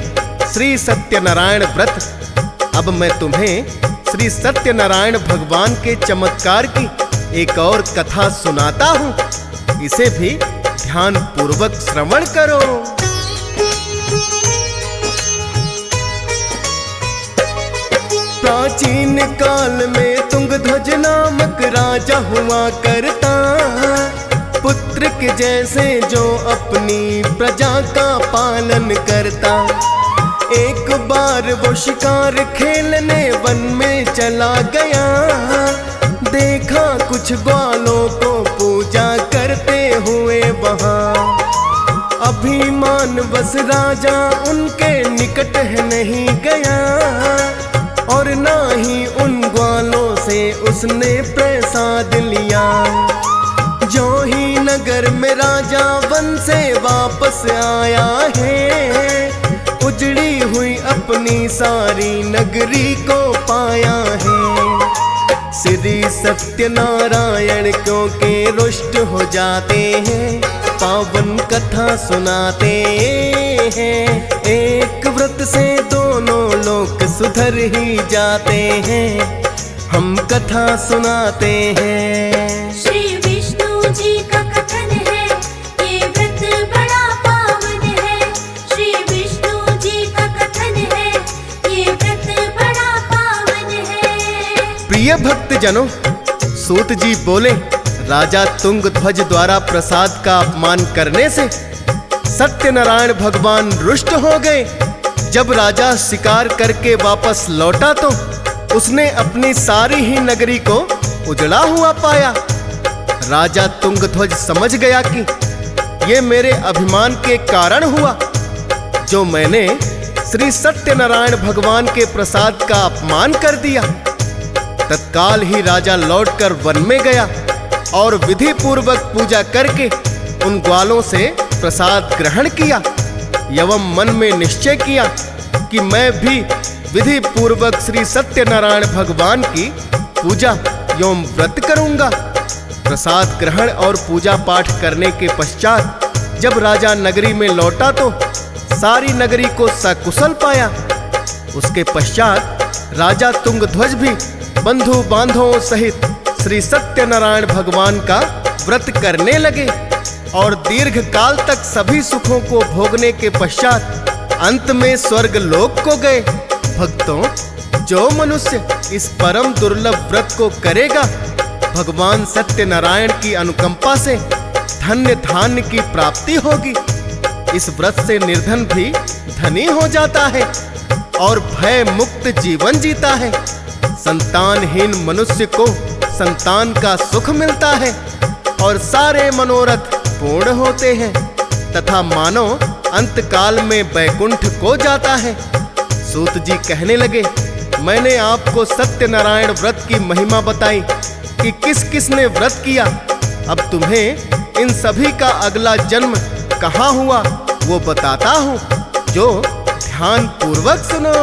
श्री सत्यनारायण व्रत। अब मैं तुम्हें श्री सत्यनारायण भगवान के चमत्कार की एक और कथा सुनाता हूँ, इसे भी ध्यान पूर्वक श्रवण करो। प्राचीन काल में तुंगध्वज नामक राजा हुआ करता, पुत्र के जैसे जो अपनी प्रजा का पालन करता। एक बार वो शिकार खेलने वन में चला गया, देखा कुछ ग्वालों को पूजा करते हुए वहाँ। अभिमान बस राजा उनके निकट है नहीं गया, और ना ही उन ग्वालों से उसने प्रसाद लिया। जो ही नगर में राजा वन से वापस आया है, उजड़ी हुई अपनी सारी नगरी को पाया है। श्री सत्यनारायण क्योंकि रुष्ट हो जाते हैं, पावन कथा सुनाते हैं। एक व्रत से दोनों लोक सुधर ही जाते हैं, हम कथा सुनाते हैं। श्री विष्णु जी का कथन है, ये व्रत बड़ा पावन है। श्री विष्णु जी का कथन है, ये व्रत बड़ा पावन है। प्रिय भक्त जनों, सूत जी बोले, राजा तुंगध्वज द्वारा प्रसाद का अपमान करने से सत्यनारायण भगवान रुष्ट हो गए। जब राजा शिकार करके वापस लौटा तो उसने अपनी सारी ही नगरी को उजड़ा हुआ पाया। राजा तुंगध्वज समझ गया कि ये मेरे अभिमान के कारण हुआ, जो मैंने श्री सत्यनारायण भगवान के प्रसाद का अपमान कर दिया। तत्काल ही राजा लौटकर वन में गया और विधि पूर्वक पूजा करके उन ग्वालों से प्रसाद ग्रहण किया एवं मन में निश्चय किया कि मैं भी विधि पूर्वक श्री सत्यनारायण भगवान की पूजा एवं व्रत करूंगा। प्रसाद ग्रहण और पूजा पाठ करने के पश्चात जब राजा नगरी में लौटा तो सारी नगरी को सकुशल पाया। उसके पश्चात राजा तुंगध्वज भी बंधु बांधवों सहित श्री सत्यनारायण भगवान का व्रत करने लगे और दीर्घ काल तक सभी सुखों को भोगने के पश्चात अंत में स्वर्ग लोक को गए। भक्तों, जो मनुष्य इस परम दुर्लभ व्रत को करेगा, भगवान सत्यनारायण की अनुकंपा से धन्य धान्य की प्राप्ति होगी। इस व्रत से निर्धन भी धनी हो जाता है और भय मुक्त जीवन जीता है। संतानहीन मनुष्य को संतान का सुख मिलता है और सारे मनोरथ पूर्ण होते हैं तथा मानव अंतकाल में बैकुंठ को जाता है। सूत जी कहने लगे, मैंने आपको सत्यनारायण व्रत की महिमा बताई कि किस किस ने व्रत किया। अब तुम्हें इन सभी का अगला जन्म कहाँ हुआ वो बताता हूँ, जो ध्यान पूर्वक सुनो।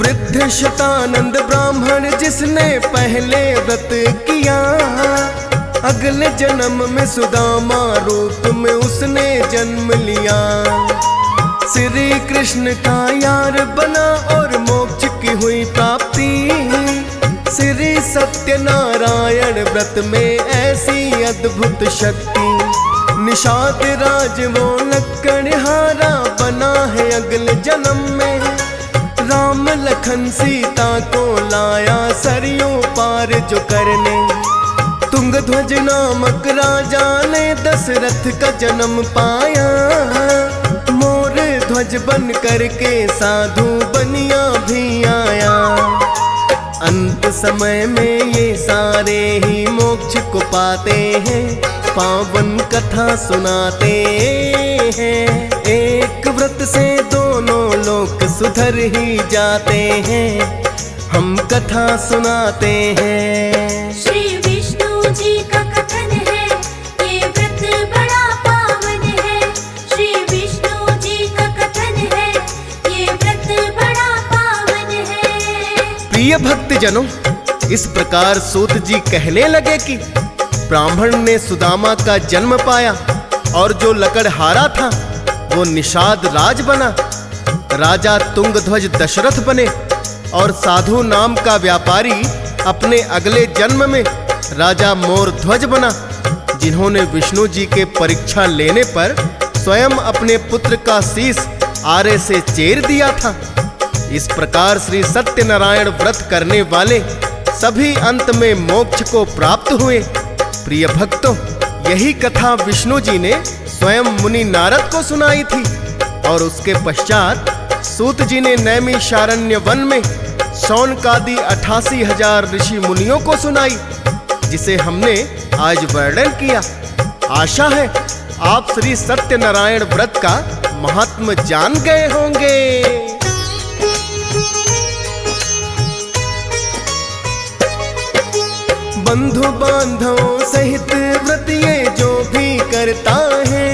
वृद्ध शतानंद ब्राह्मण जिसने पहले व्रत किया, अगले जन्म में सुदामा रूप में उसने जन्म लिया। श्री कृष्ण का यार बना और मोक्ष की हुई प्राप्ति। श्री सत्यनारायण व्रत में ऐसी अद्भुत शक्ति। निषाद राज वो लक्कड़हारा बना है अगले जन्म में। राम लखन सीता को लाया सरयों पार जो करने। तुंगध्वज नामक राजा ने दशरथ का जन्म पाया। मोर ध्वज बन करके साधु बनिया भी आया। अंत समय में ये सारे ही मोक्ष को पाते हैं, पावन कथा सुनाते हैं। एक व्रत से दोनों लोक सुधर ही जाते हैं, हम कथा सुनाते हैं। श्री विष्णु जी का कथन है, ये व्रत बड़ा पावन है। श्री विष्णु जी का कथन है, ये व्रत बड़ा पावन है। प्रिय भक्त जनों, इस प्रकार सूत जी कहने लगे कि ब्राह्मण ने सुदामा का जन्म पाया और जो लकड़हारा था वो निषाद राज बना। राजा तुंगध्वज दशरथ बने और साधु नाम का व्यापारी अपने अगले जन्म में राजा मोरध्वज बना, जिन्होंने विष्णु जी के परीक्षा लेने पर स्वयं अपने पुत्र का शीश आरे से चीर दिया था। इस प्रकार श्री सत्यनारायण व्रत करने वाले सभी अंत में मोक्ष को प्राप्त हुए। प्रिय भक्तों, यही कथा विष्णु जी ने स्वयं मुनि नारद को सुनाई थी और उसके पश्चात सूत जी ने नैमिषारण्य वन में शौनकादि 88,000 ऋषि मुनियों को सुनाई। जिसे हमने आज वर्णन किया। आशा है आप श्री सत्यनारायण व्रत का महात्म जान गए होंगे। बंधु बांधवों सहित व्रत ये जो भी करता है,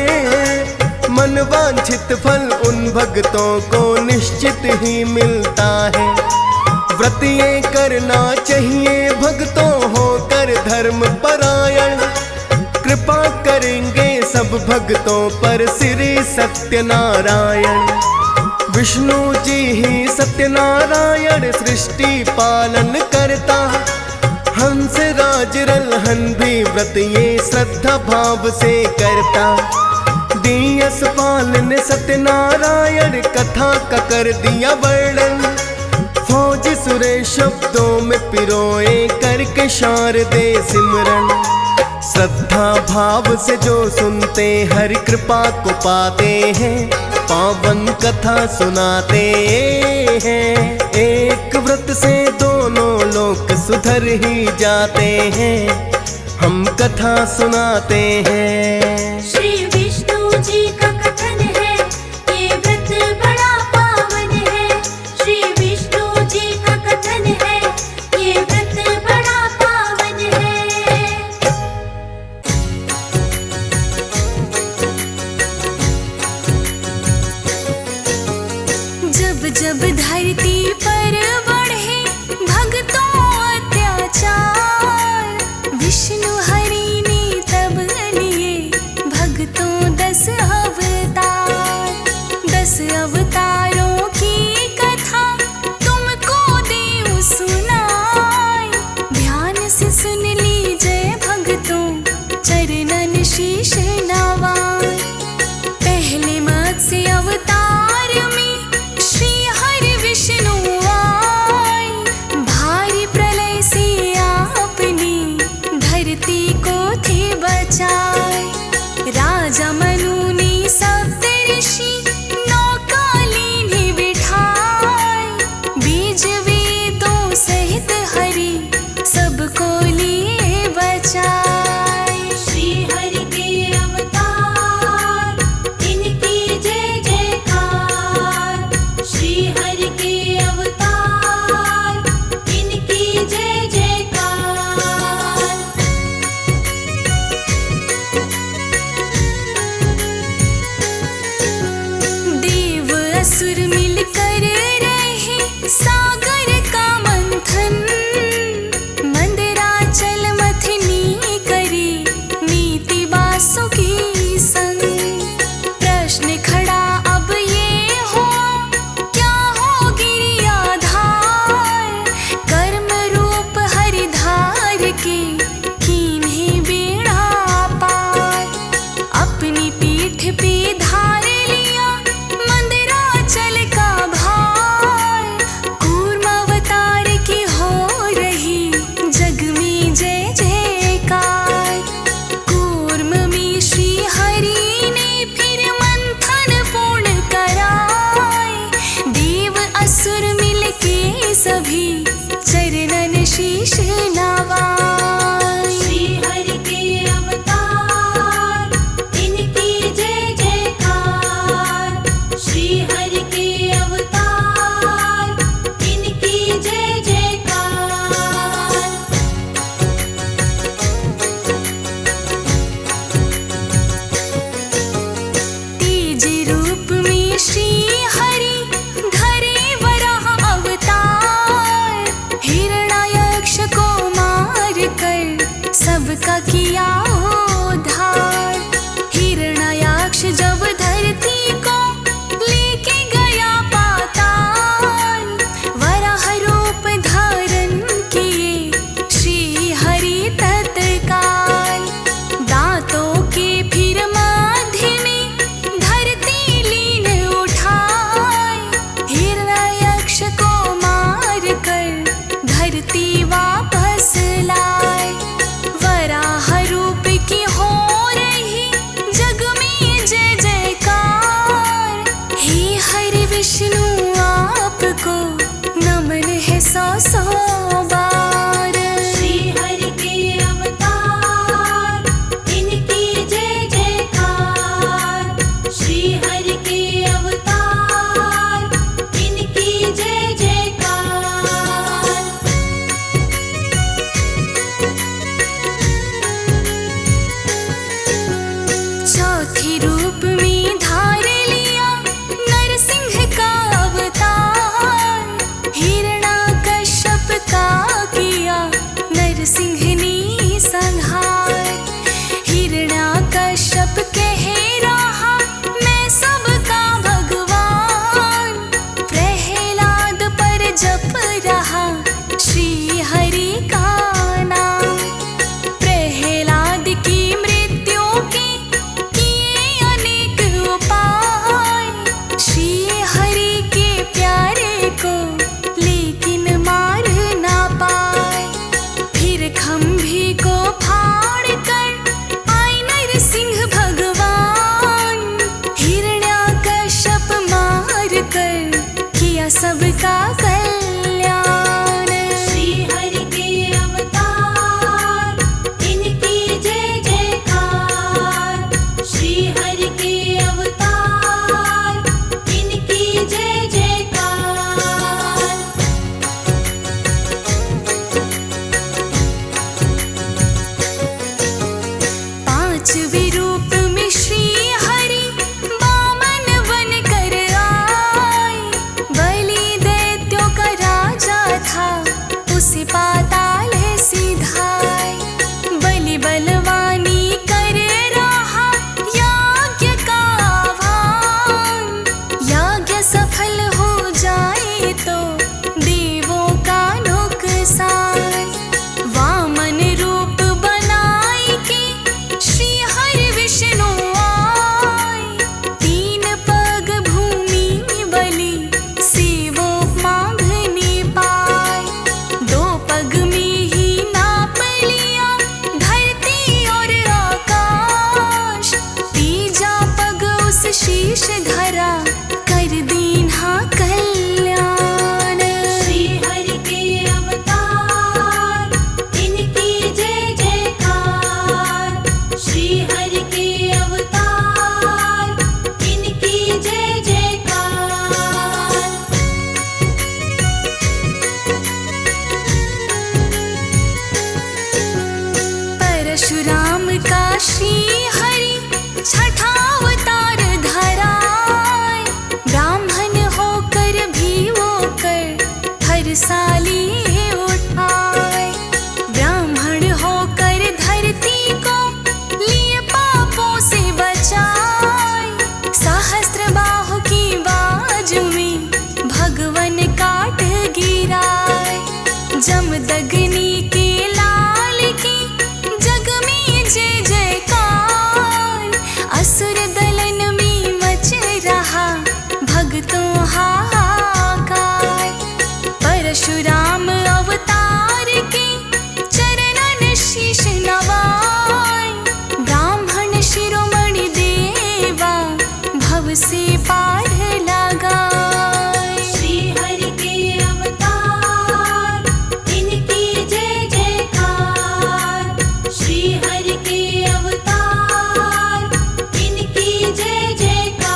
मन वांछित फल उन भक्तों को निश्चित ही मिलता है। व्रत ये करना चाहिए भक्तों होकर धर्म परायण, कृपा करेंगे सब भक्तों पर श्री सत्यनारायण। विष्णु जी ही सत्यनारायण सृष्टि पालन करता, हंस राज रलहन भी व्रत ये श्रद्धा भाव से करता। दियस पालन सत्यनारायण कथा का कर दिया वर्णन, फौज सुरेश शब्दों में पिरोए करके शारदे सिमरन। श्रद्धा भाव से जो सुनते हरि कृपा को पाते हैं, पावन कथा सुनाते हैं। एक व्रत से दोनों लोक सुधर ही जाते हैं, हम कथा सुनाते हैं। श्री विष्णु जी का कथन है, ये व्रत बड़ा पावन है। श्री विष्णु जी का कथन है, ये व्रत बड़ा पावन है। जब जब धरती पर बढ़े भक्तों अत्याचार, विष्णु हरि ने तब लिए भक्तों 10 अवतार। 10 अवतारों की कथा तुमको देव सुनाए, ध्यान से सुन लीजिए भक्तों चरणन शीश नवाए। पहले मत्स्य अवतार में श्री हरि विष्णु आए, भारी प्रलय से आपने धरती को थे बचाए। राजा मनु ने सप्तऋषि नौका लीने बिठाए, बीज वेदों सहित हरि सबको लिए बचाए। श्री हरि के अवतार इनकी जय जयकार, श्री हरि के अवतार इनकी जय जयकार। देव असुर मिलकर रहे सागर का मंथन, मंदराचल मथनी करे नीति वासुकी संग। प्रश्न खड़ा अब ये हो, क्या हो गिरियाधार, कर्म रूप हरिधार के कीन्हे बेड़ा पार। अपनी पीठ पे धार लिया मंदराचल का भार, कूर्म अवतार की हो रही जग में जय जयकार। कूर्म में श्री हरि ने फिर मंथन पूर्ण कराए, देव असुर मिलके सभी चरणन शीश नवाए। श्री हरि के अवतार इनकी जय जयकार, श्री हरि के अवतार इनकी जय जयकार। तेज रूप में श्री हरि धरे वराह अवतार, हिरण्याक्ष को मार कर सबका किया उद्धार। हिरण्याक्ष जब धरती को लेके गया पाताल, वराह रूप धारण किए श्री हरि तत्काल। दांतों के फिर माध्य में धरती लीन उठाए, हिरण्याक्ष को मार कर धरती वापस लाए। वराह रूप की हो रही जग में जय जयकार, हे हरि विष्णु आपको नमन है 100 बार। श्री हरि के अवतार परशुराम का श्री हरि छठा अवतार धराए। ब्राह्मण होकर भी वो कर हर साली उठाए। ब्राह्मण होकर धरती को लिए पापों से बचाए। सहस्त्र बाहु की बाजू में भगवन काट गिराए। जमदग्नि के लाल की जग में जय जयकार। असुर दलन में मच रहा भक्तों हाहाकार। परशुराम अवतार के चरणन शीश नवाए। ब्राह्मण शिरोमणि देवा भव से पार लगाए। श्री हरि के अवतार इनकी जय जयकार। श्री हरि के अवतार इनकी जय जयकार।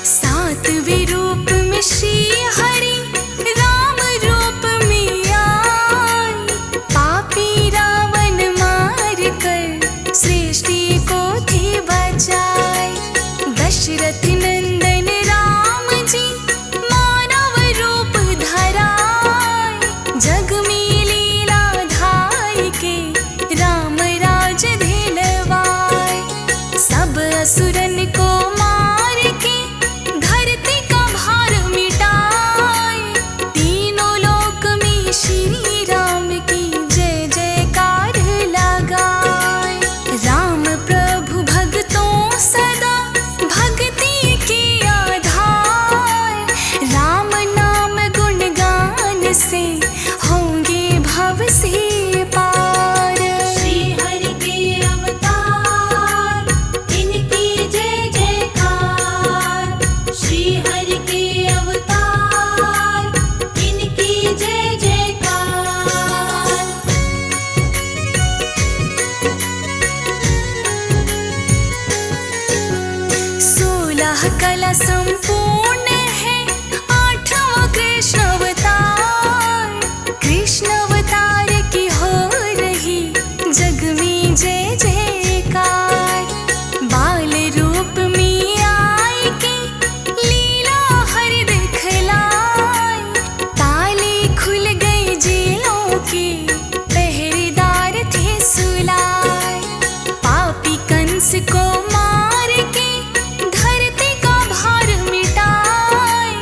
सातवें रूप में श्री हरि राम रूप में आए। पापी रावण मार कर सृष्टि को थे बचाए। दशरथ नंदन राम जी मानव रूप धराए। जग में लीला धाय के राम राज दिलवाए। सब असुरन को मार के धरती का भार मिटाए। तीनों लोक में श्री राम की जय जयकार लगाए। राम प्रभु भक्तों सदा भक्ति के आधार। राम नाम गुणगान से होंगे भव से पार। श्री हरि के अवतार इनकी जय जयकार। श्री हरि के अवतार इनकी जय जयकार। 16 कला संपूर्ण है 8वां कृष्ण अवतार। कृष्ण अवतार की हो रही जग में जय जयकार। बाल रूप में आए के लीला हरि दिखलाए। ताले खुल गए जेलों के पहरेदार थे सुलाए। पापी कंस को मार के धरती का भार मिटाए।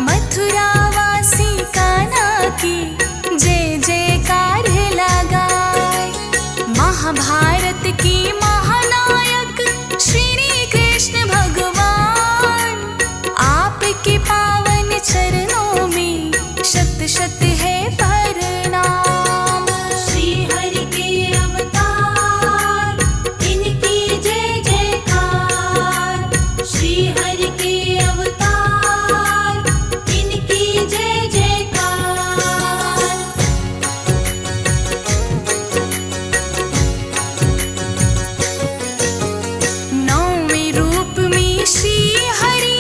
मथुरा वासी कान्हा की जय जयकार लगाए। महाभारत की महानायक श्री कृष्ण भगवान। आपके पावन चरणों में शत शत है प्रणाम। श्री हरि के अवतार इनकी जय जयकार। श्री हरि के अवतार इनकी जय जयकार। 9वें रूप में श्री हरि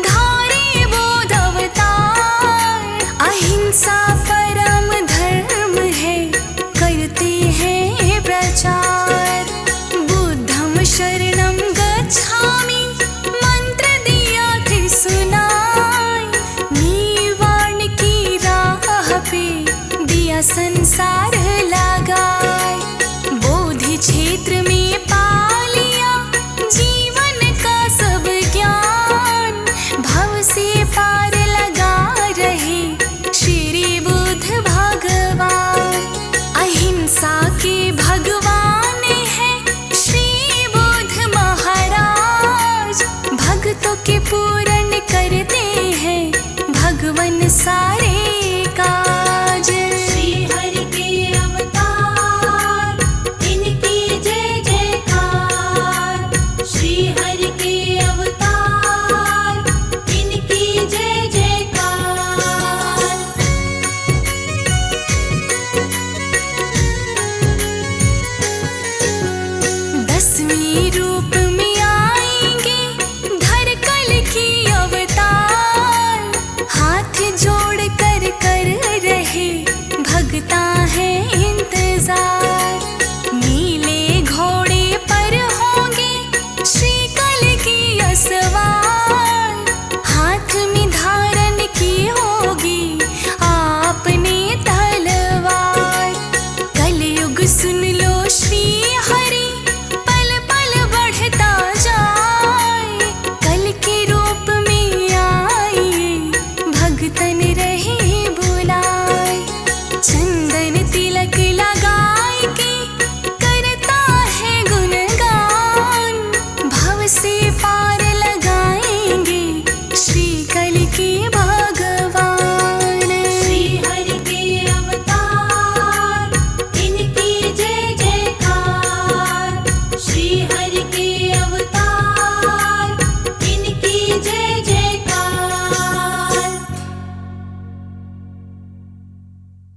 धारे बोध अवतार। अहिंसा परम धर्म है करते हैं प्रचार। बुद्धम शरणम गच्छामि मंत्र दिया थे सुनाए। निर्वाण की राह पे दिया संसार लगाए। बोधि क्षेत्र में पा लिया जीवन का सब ज्ञान। भव से पार लगा रहे श्री बुद्ध भगवान। अहिंसा के भगवान है श्री बुद्ध महाराज। भक्तों के पूर्ण करते हैं भगवन सारे